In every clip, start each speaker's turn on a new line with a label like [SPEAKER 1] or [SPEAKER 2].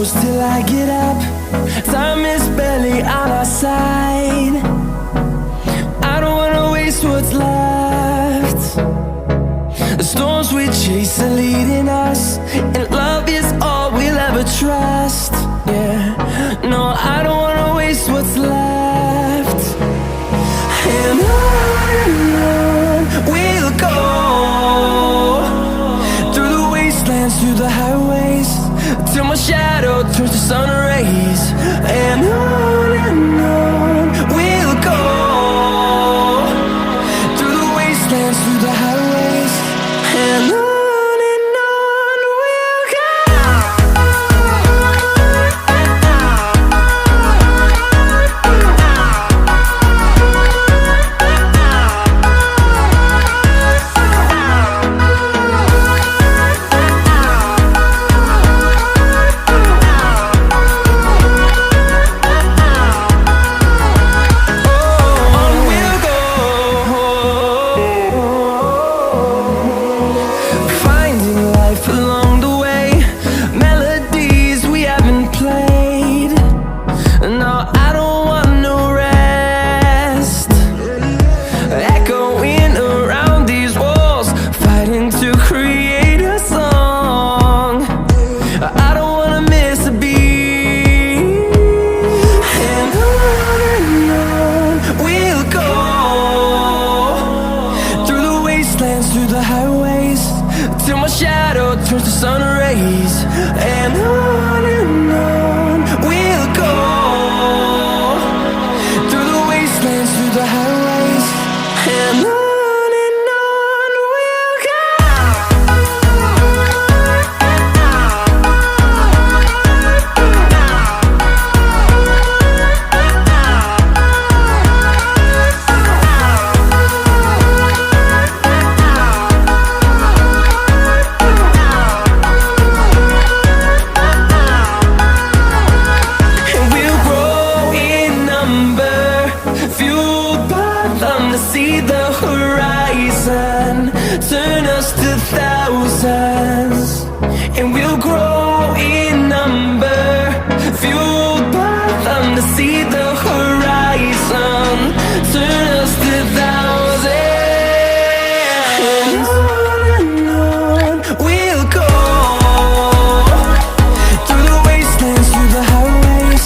[SPEAKER 1] close till I get up. Time is barely on our side. I don't wanna waste what's left. The storms we chase are leading us, and love is all we'll ever trust. Yeah, no, I don't wanna waste what's left. And on we'll go, through the wastelands, through the highways, till my shadow turns to sun rays. And on we'll go, through the wastelands, through the highways, and on we'll go. Through the highways, till my shadow turns to sun rays. And on we'll go, through the wastelands, through the highways, and on we'll go. See the horizon turn us to thousands, and we'll grow in number, fueled by them. To see the horizon turn us to thousands, and on we'll go, through the wastelands, through the highways,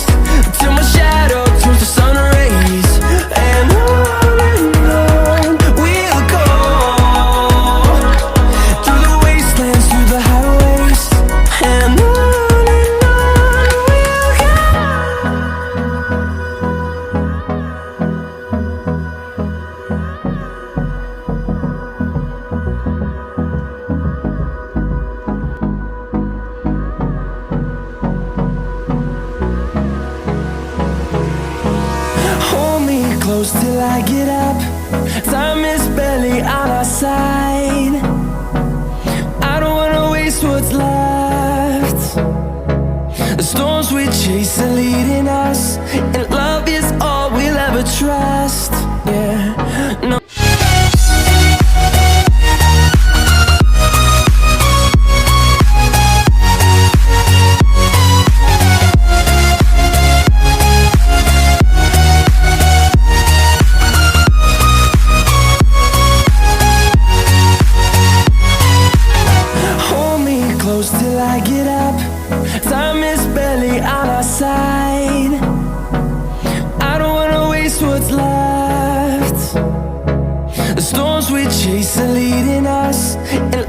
[SPEAKER 1] till my shadow turns to sun rays. And close till I get up. Time is barely on our side. I don't wanna waste what's left. 'Cause the storms we chase are leading us, and love is all we'll ever trust. Yeah, no. Till I get up, time is barely on our side. I don't wanna waste what's left. The storms we chase are leading us, and